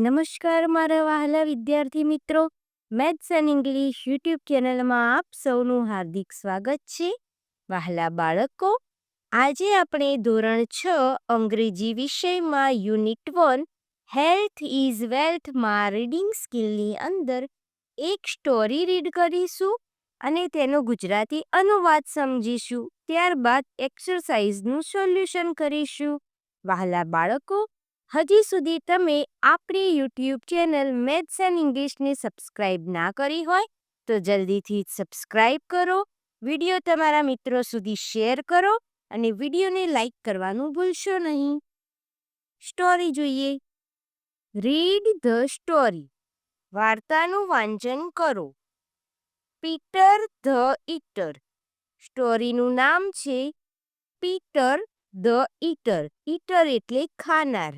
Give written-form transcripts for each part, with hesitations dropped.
નમસ્કાર મારા વહાલા વિદ્યાર્થી મિત્રો, મેથ્સ એન્ડ ઇંગ્લિશ યુટ્યુબ ચેનલમાં આપ સૌનું હાર્દિક સ્વાગત છે. વહાલા બાળકો, આજે આપણે ધોરણ 6 અંગ્રેજી વિષયમાં યુનિટ 1 હેલ્થ ઇઝ વેલ્થમાં રીડિંગ સ્કિલની અંદર એક સ્ટોરી રીડ કરીશું અને તેનો ગુજરાતી અનુવાદ સમજીશું. ત્યારબાદ એક્સરસાઇઝનું સોલ્યુશન કરીશું. વહાલા બાળકો, હજી સુધી તમે આપણી યુટ્યુબ ચેનલ મેથ્સ એન્ડ ઇંગ્લિશને સબસ્ક્રાઇબ ના કરી હોય તો જલ્દીથી સબસ્ક્રાઇબ કરો, વિડીયો તમારા મિત્રો સુધી શેર કરો અને વિડીયોને લાઈક કરવાનું ભૂલશો નહીં. સ્ટોરી જોઈએ. Read the story. વાર્તાનું વાંચન કરો. Peter the eater. સ્ટોરીનું નામ છે પીટર ધ ઈટર. ઈટર એટલે ખાનાર.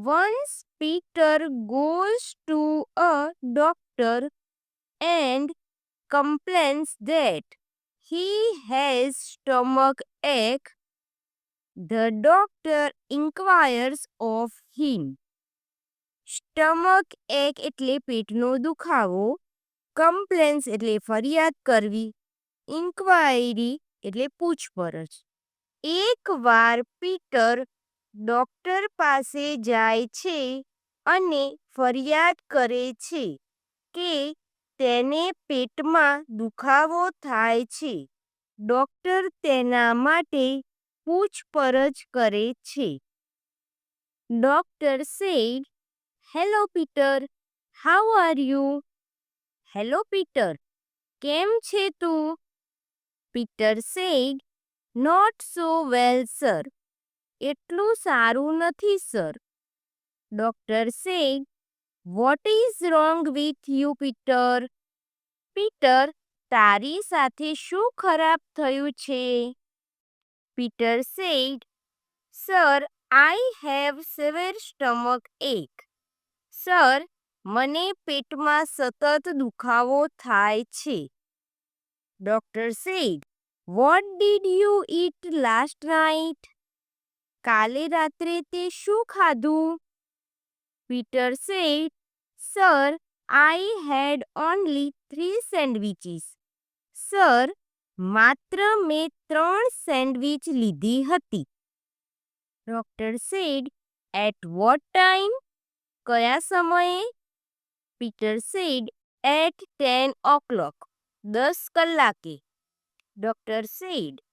Once Peter goes to a doctor and complains that he has stomach ache. The doctor inquires of him. Stomach એક એટલે પેટનો દુખાવો, કમ્પ્લેન્સ એટલે ફરિયાદ કરવી, ઇન્ક્વાયરી એટલે પૂછપરછ. એકવાર પીટર ડોક્ટર પાસે જાય છે અને ફરિયાદ કરે છે કે તેને પેટમાં દુખાવો થાય છે. ડોક્ટર તેના માટે પૂછપરછ કરે છે. Doctor said, "hello Peter, how are you?" "Hello Peter, કેમ છે તું?" Peter said, "not so well sir." "એટલું સારું નથી સર." Doctor said, "what is wrong with you Peter?" "Peter, તારી સાથે શું ખરાબ થયું છે?" Peter said, "sir, I have severe stomach ache." "Sir, મને પેટમાં સતત દુખાવો થાય છે." Doctor said, "what did you eat last night?" "કાલે રાત્રે તે શું ખાધું?" Peter said, "sir, I had only 3 sandwiches." "Sir, માત્ર મેં 3 સેન્ડવિચ લીધી હતી." Doctor said, "at what time?" "કયા સમયે?" Peter said, "at 10 o'clock." 10 કલાકે. Doctor said,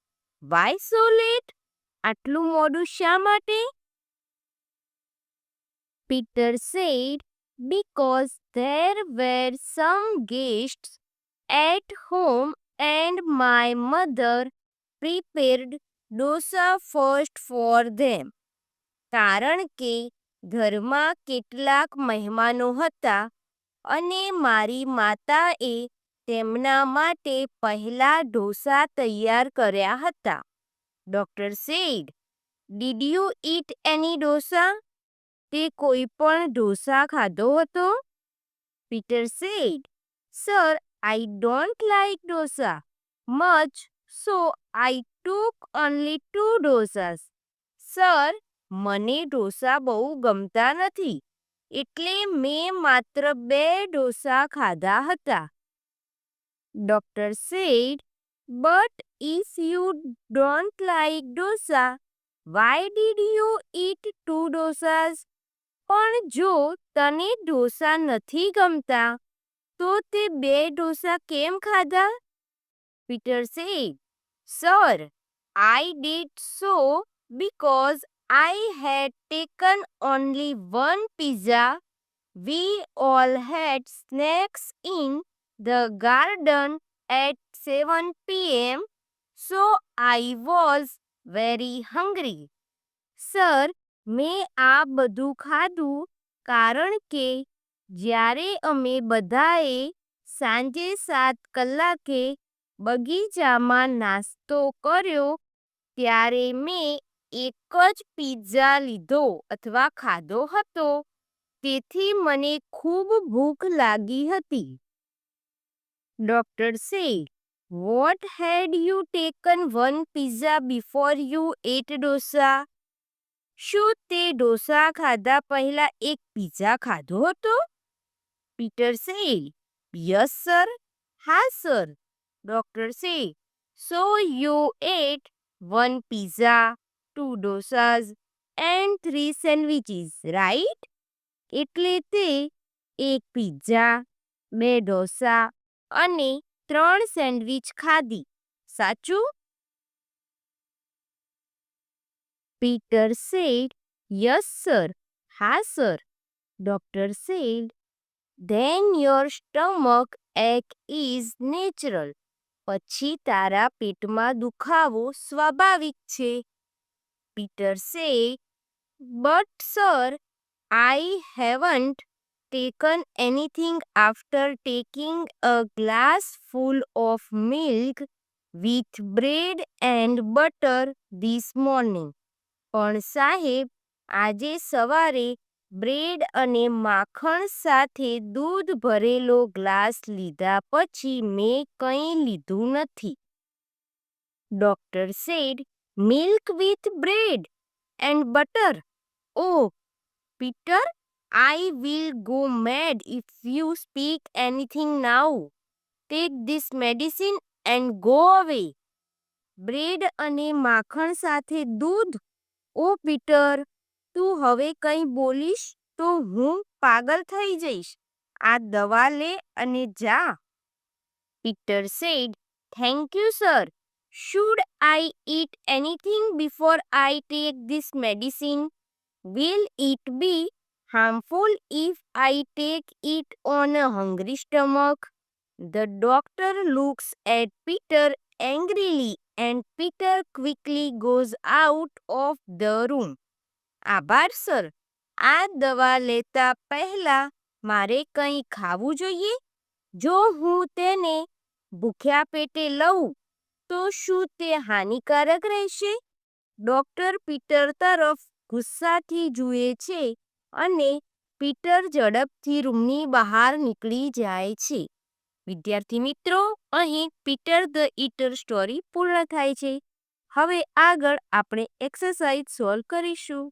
"why so late?" આટલું મોડું શા માટે? Peter said, "Because there were some guests at home and my mother prepared dosa first for them." કારણ કે ઘરમાં કેટલાક મહેમાનો હતા અને મારી માતાએ તેમના માટે પહેલા ઢોસા તૈયાર કર્યા હતા. Doctor said, "did you eat any dosa?" તે કોઈ પણ ઢોસા ખાધો હતો? Peter said, "sir, I don't like dosa much, so I took only 2 dosas." Sir, મને ઢોસા બહુ ગમતા નથી, એટલે મેં માત્ર 2 ઢોસા ખાધા હતા. Doctor said, "but if you don't like dosa, why did you eat 2 dosas?" પણ જો તને ઢોસા નથી ગમતા, તો તે 2 ઢોસા કેમ ખાધા? Peter said, "sir, I did so because I had taken only 1 pizza. We all had snacks in the garden at 7 p.m. so I was very hungry." Sir, મેં આ બધું ખાધું કારણ કે જ્યારે અમે બધાએ સાંજે 7 કલાકે બગીચામાં નાસ્તો કર્યો ત્યારે મેં એક જ પિઝા લીધો અથવા ખાધો હતો, તેથી મને ખૂબ ભૂખ લાગી હતી. Doctor said, "what had you taken 1 pizza before you ate dosa?" શું તે ઢોસા ખાધા પહેલા એક પિઝા ખાધો હતો? Peter said, Yes, sir. હા, sir. Doctor said, So you ate one pizza, two dosas, and three sandwiches, right? એટલે તે એક પિઝા, બે ઢોસા અને ત્રણ સેન્ડવિચ ખાધી. સાચું? Peter said, Yes, sir. હા, sir. Doctor said, Then your stomach ache is natural. પછી તારા પેટમાં દુખાવો સ્વાભાવિક છે. Peter said, But sir, I haven't taken anything after taking a glass full of milk with bread and butter this morning. પણ સાહેબ, આજે સવારે બ્રેડ અને માખણ સાથે દૂધ ભરેલો ગ્લાસ લીધા પછી મેં કંઈ લીધું નથી. Doctor said, milk with bread and butter. Oh, Peter, I will go mad if you speak anything now. Take this medicine and go away. Bread અને માખણ સાથે દૂધ? ઓ પીટર, તું હવે કંઈ બોલીશ તો હું પાગલ થઈ જઈશ. આ દવા લે અને જા. Peter said, Thank you, sir. Should I eat anything before I take this medicine? Will it be harmful if I take it on a hungry stomach? The doctor looks at Peter angrily and Peter quickly goes out of the room. આભાર sir. આ દવા લેતા પહેલા મારે કંઈ ખાવું જોઈએ? જો હું તેને ભૂખ્યા પેટે લઉં તો શું તે હાનિકારક રહેશે? ડોક્ટર પીટર તરફ ગુસ્સાથી જુએ છે અને પીટર ઝડપથી રૂમની બહાર નીકળી જાય છે. વિદ્યાર્થી મિત્રો, અહીં પીટર ધ ઈટર સ્ટોરી પૂર્ણ થાય છે. હવે આગળ આપણે એક્સરસાઇઝ સોલ્વ કરીશું.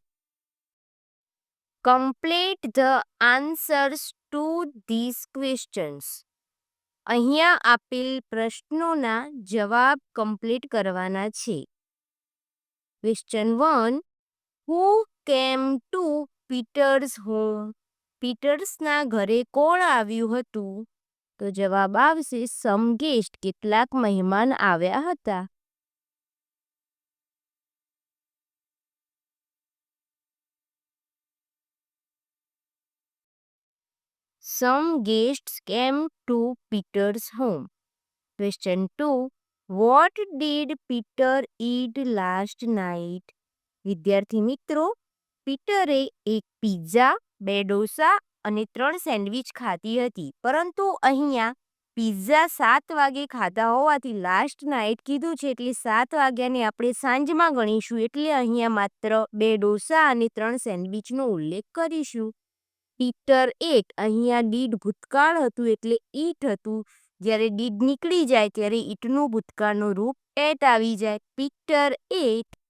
Complete the answers two this questions. અહીંયા આપેલ પ્રશ્નોના જવાબ કમ્પ્લીટ કરવાના છે. Question 1, who came to Peters home? પીટર્સના ઘરે કોણ આવ્યું હતું? તો જવાબ આવશે સમ ગેસ્ટ, કેટલાક મહેમાન આવ્યા હતા. Some guests came to Peter's home. Question 2. What did Peter eat last night? વિદ્યાર્થી મિત્રો, પીટરે એક પિઝા, બે ડોસા અને ત્રણ સેન્ડવિચ ખાધી હતી. પરંતુ અહીંયા પિઝા 7 વાગે ખાધા હોવાથી લાસ્ટ નાઇટ કીધું છે, એટલે 7 વાગ્યાને આપણે સાંજમાં ગણીશું. એટલે અહીંયા માત્ર બે ડોસા અને ત્રણ સેન્ડવિચનો ઉલ્લેખ કરીશું. પીટર એટ, અહીંયા ડીડ ભૂતકાળ હતું એટલે ઈટ હતું. જ્યારે ડીડ નીકળી જાય ત્યારે ઈટનું ભૂતકાળનું રૂપ એટ આવી જાય. Peter ate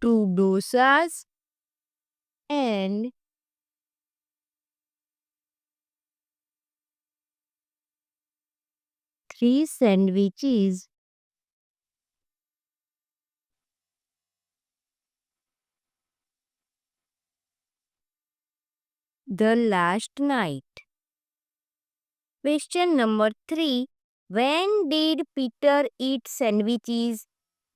two dosas and three sandwiches. The last night. Question number 3. When did Peter eat sandwiches?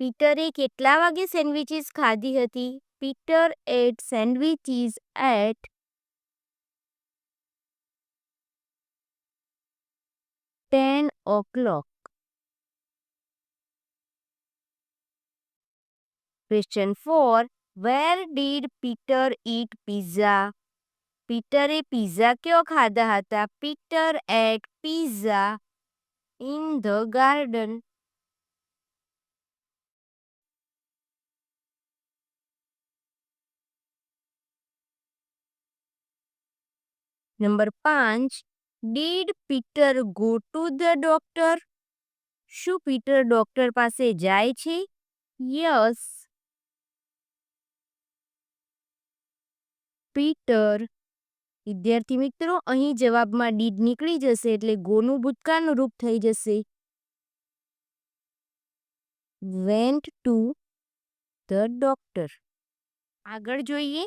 પીટરે કેટલા વાગે સેન્ડવિચીસ ખાધી હતી? Peter ate sandwiches at 10 o'clock. Question 4. Where did Peter eat pizza? પીટરે પિઝા ક્યાં ખાધા હતા? Peter ate pizza in the garden. Number 5. Did Peter go to the doctor? શું Peter doctor પાસે જાય છે? Yes, Peter. વિદ્યાર્થી મિત્રો, અહીં જવાબમાં ડીડ નીકળી જશે એટલે ગોનું ભૂતકાળનું રૂપ થઈ જશે. Went to the doctor. આગળ જોઈએ.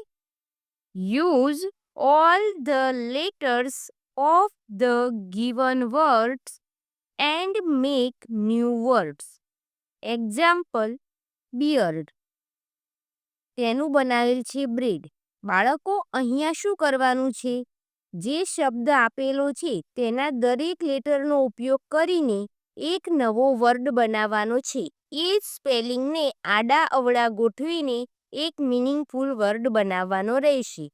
Use all the letters of the given words and make new words. Example, beard. તેનું બનાવેલ છે બ્રેડ. બાળકો, અહીંયા શું કરવાનું છે? જે શબ્દ આપેલો છે તેના દરેક લેટરનો ઉપયોગ કરીને એક નવો વર્ડ બનાવવાનો છે. એ જ સ્પેલિંગને આડા અવળા ગોઠવીને એક મિનિંગફુલ વર્ડ બનાવવાનો રહેશે.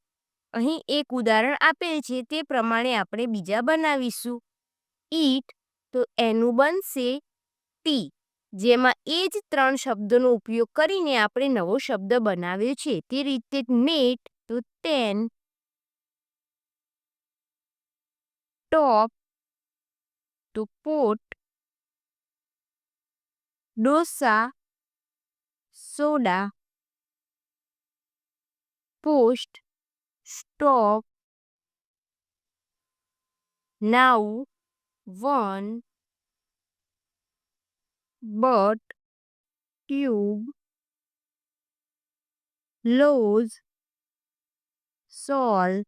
અહીં એક ઉદાહરણ આપેલ છે તે પ્રમાણે આપણે બીજા બનાવીશું. ઈટ, તો એનું બનશે ટી, જેમાં એ જ 3 શબ્દોનો ઉપયોગ કરીને આપણે નવો શબ્દ બનાવ્યો છે. તે રીતે નેટ, તો 10, ટોપ, તો pot, dosa, soda, post, stop, now, one, but, tube, lows, soul,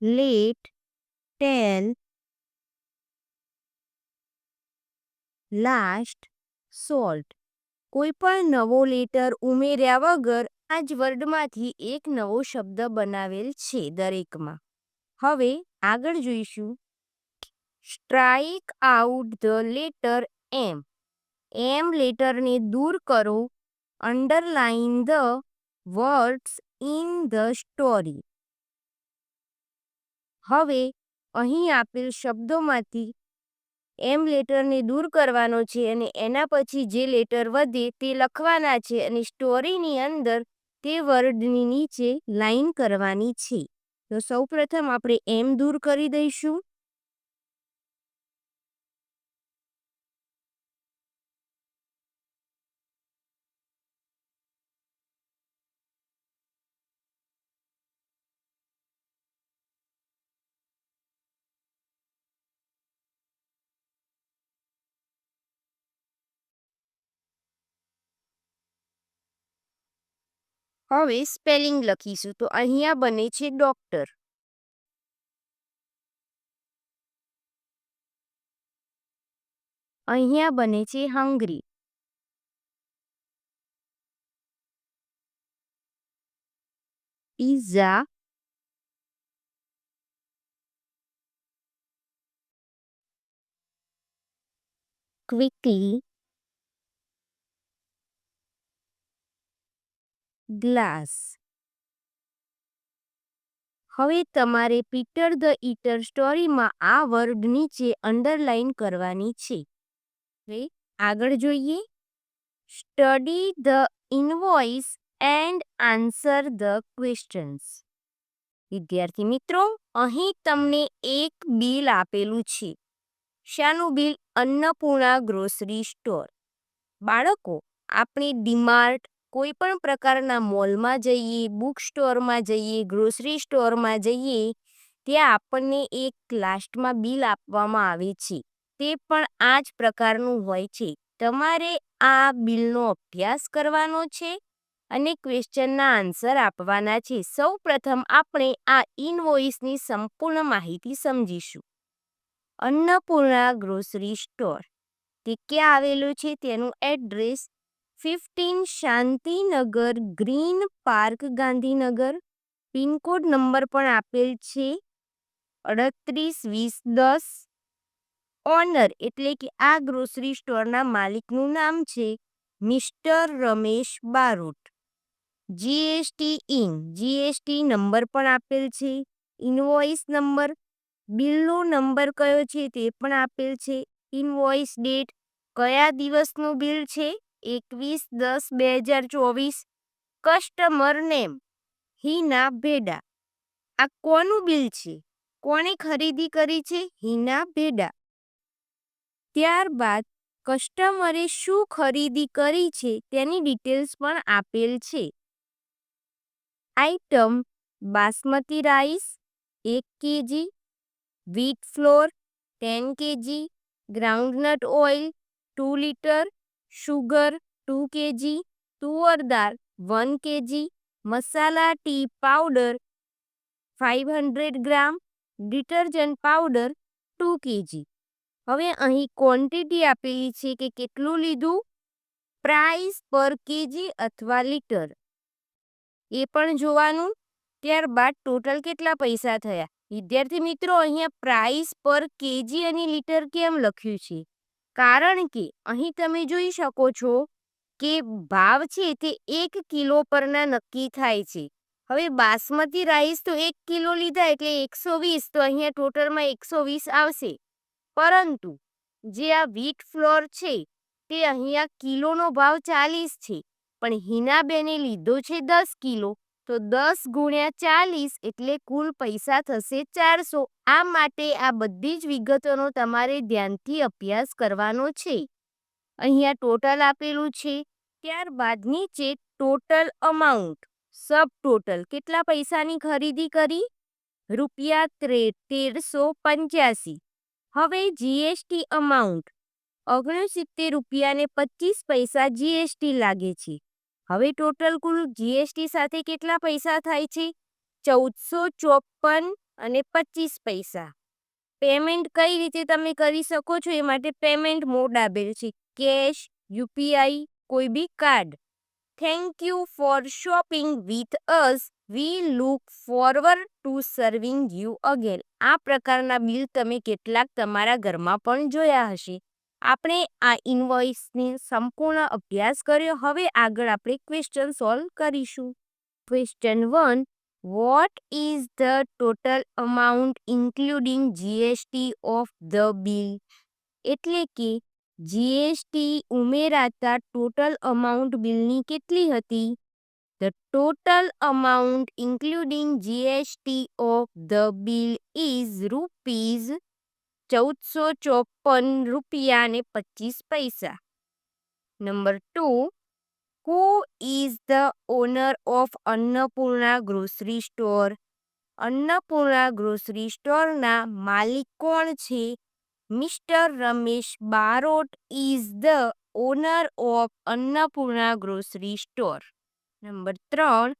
let, tell, last, salt. કોઈ પણ નવો લેટર ઉમેર્યા વગર આ જ વર્ડમાંથી એક નવો શબ્દ બનાવેલ છે દરેકમાં. હવે આગળ જોઈશું. સ્ટ્રાઇક આઉટ ધ લેટર એમ. એમ લેટરને દૂર કરો. Underline the words in the story. હવે અહીં આપેલ શબ્દોમાંથી એમ લેટરને દૂર કરવાનો છે અને એના પછી જે લેટર વધે તે લખવાના છે અને સ્ટોરીની અંદર તે વર્ડની નીચે લાઈન કરવાની છે. તો સૌપ્રથમ આપણે એમ દૂર કરી દઈશું. હવે સ્પેલિંગ લખીશું. તો અહીંયા બને છે ડોક્ટર. અહીંયા બને છે હંગ્રી. Pizza, quickly, glass. હવે તમારે પીટર ધ ઈટર સ્ટોરીમાં આ વર્ડ નીચે અંડરલાઈન કરવાની છે. હવે આગળ જોઈએ. Study the invoice and answer the questions. વિદ્યાર્થી મિત્રો, અહીં તમને એક બિલ આપેલું છે. શાનું બિલ? Annapurna grocery store. બાળકો, આપણે ડીમાર્ટ, કોઈ પણ પ્રકારના મોલમાં જઈએ, બુક સ્ટોરમાં જઈએ, ગ્રોસરી સ્ટોરમાં જઈએ, ત્યાં આપણને એક લાસ્ટમાં બિલ આપવામાં આવે છે. તે પણ આ જ પ્રકારનું હોય છે. તમારે આ બિલનો અભ્યાસ કરવાનો છે અને ક્વેશ્ચનના આન્સર આપવાના છે. સૌ પ્રથમ આપણે આ ઇનવોઇસની સંપૂર્ણ માહિતી સમજીશું. અન્નપૂર્ણા ગ્રોસરી સ્ટોર તે ક્યાં આવેલું છે? તેનું address 15 Shantinagar green park, Gandhinagar. Pin code number પણ આપેલ છે 382010. ઓનર એટલે કે આ ગ્રોસરી સ્ટોરના માલિકનું નામ છે mister Ramesh Barot. GST in, GST number પણ આપેલ છે. ઇનવોઇસ નંબર, બિલનો નંબર કયો છે તે પણ આપેલ છે. ઇનવોઇસ ડેટ, કયા દિવસનું બિલ છે? 21/10/2024. Customer name Hina Bheda. આ કોનું બિલ છે? કોણે ખરીદી કરી છે? હિના ભેડા. ત્યારબાદ કસ્ટમરે શું ખરીદી કરી છે તેની ડિટેલ્સ પણ આપેલ છે. Item basmati rice 1 kg, wheat floor 10 kg, groundnut oil 2 litre, sugar 2 kg, તુવર દાળ 1 kg, મસાલા ટી પાવડર 500 ગ્રામ, ડિટર્જન્ટ પાવડર 2 kg. હવે અહીં ક્વોન્ટિટી આપેલી છે કે કેટલું લીધું, પ્રાઇસ પર કેજી અથવા લીટર એ પણ જોવાનું. ત્યારબાદ ટોટલ કેટલા પૈસા થયા. વિદ્યાર્થી મિત્રો, અહીંયા પ્રાઇસ પર કેજી અને લીટર કેમ લખ્યું છે? કારણ કે અહીં તમે જોઈ શકો છો કે ભાવ છે તે 1 કિલો પરના નક્કી થાય છે. હવે બાસમતી રાઈસ તો 1 કિલો લીધા એટલે 120, તો અહીંયા ટોટલમાં 120 આવશે. પરંતુ જે આ વ્હીટ ફ્લોર છે તે અહીંયા કિલોનો ભાવ 40 છે, પણ હિનાબેને લીધો છે 10 કિલો, તો 10 ગુણ્યા 40 એટલે કુલ પૈસા થશે 400. આ માટે આ બધી જ વિગતોનો તમારે ધ્યાનથી અભ્યાસ કરવાનો છે. અહીંયા ટોટલ આપેલું છે. ત્યારબાદ નીચે ટોટલ અમાઉન્ટ, સબ ટોટલ કેટલા પૈસાની ખરીદી કરી, રૂપિયા 1385. હવે જીએસટી અમાઉન્ટ 69 રૂપિયા ને 25 પૈસા જીએસટી લાગે છે. હવે ટોટલ કુલ જીએસટી સાથે કેટલા પૈસા થાય છે? 1454 અને 25 પૈસા. પેમેન્ટ કઈ રીતે તમે કરી શકો છો એ માટે પેમેન્ટ મોડ આપેલ છે, કેશ, યુપીઆઈ, કોઈ બી card. Thank you for shopping with us. We look forward to serving you again. આ પ્રકારના બિલ તમે કેટલાક તમારા ઘરમાં પણ જોયા હશે. આપણે આ ઇનવોઇસને સંપૂર્ણ અભ્યાસ કર્યો. હવે આગળ આપણે ક્વેશ્ચન સોલ્વ કરીશું. Question 1, what is the total amount including GST of the bill? એટલે કે જીએસટી ઉમેરાતા ટોટલ અમાઉન્ટ બિલની કેટલી હતી? The total amount including GST of the bill is rupees 1454 રૂપિયા ને 25 પૈસા. Number 2, who is the owner of Annapurna grocery store? Annapurna grocery સ્ટોરના માલિક કોણ છે? Mister Ramesh Barot is the owner of Annapurna grocery store. Number 3,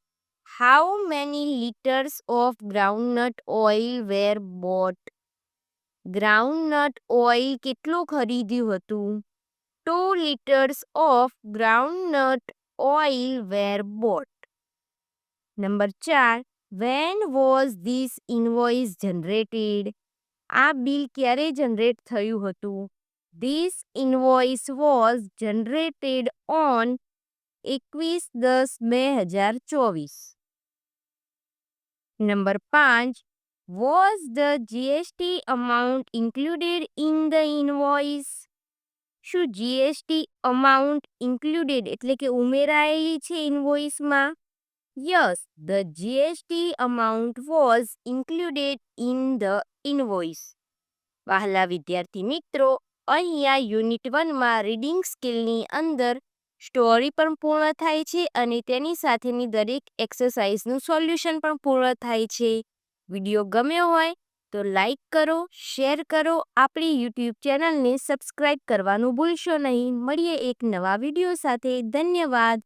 how many liters of groundnut oil were bought? Groundnut oil કેટલું ખરીદ્યું હતું? 2 liters of groundnut oil were bought. Number 4, when was this invoice generated? આ bill ક્યારે generate થયું હતું? This invoice was generated on 21/10/2024. Number 5, was the GST amount included in the invoice? શું GST amount included એટલે કે ઉમેરાયેલી છે ઇન્વોઇસમાં? Yes, the GST amount was included in the invoice. વહાલા વિદ્યાર્થી મિત્રો, અહીંયા યુનિટ 1માં રીડિંગ સ્કિલની અંદર સ્ટોરી પણ પૂર્ણ થાય છે અને તેની સાથેની દરેક એક્સરસાઇઝનું સોલ્યુશન પણ પૂર્ણ થાય છે. વિડીયો ગમ્યો હોય તો લાઈક કરો, શેર કરો, આપણી યુટ્યુબ ચેનલને સબસ્ક્રાઇબ કરવાનું ભૂલશો નહીં. મળીએ એક નવા વિડીયો સાથે. ધન્યવાદ.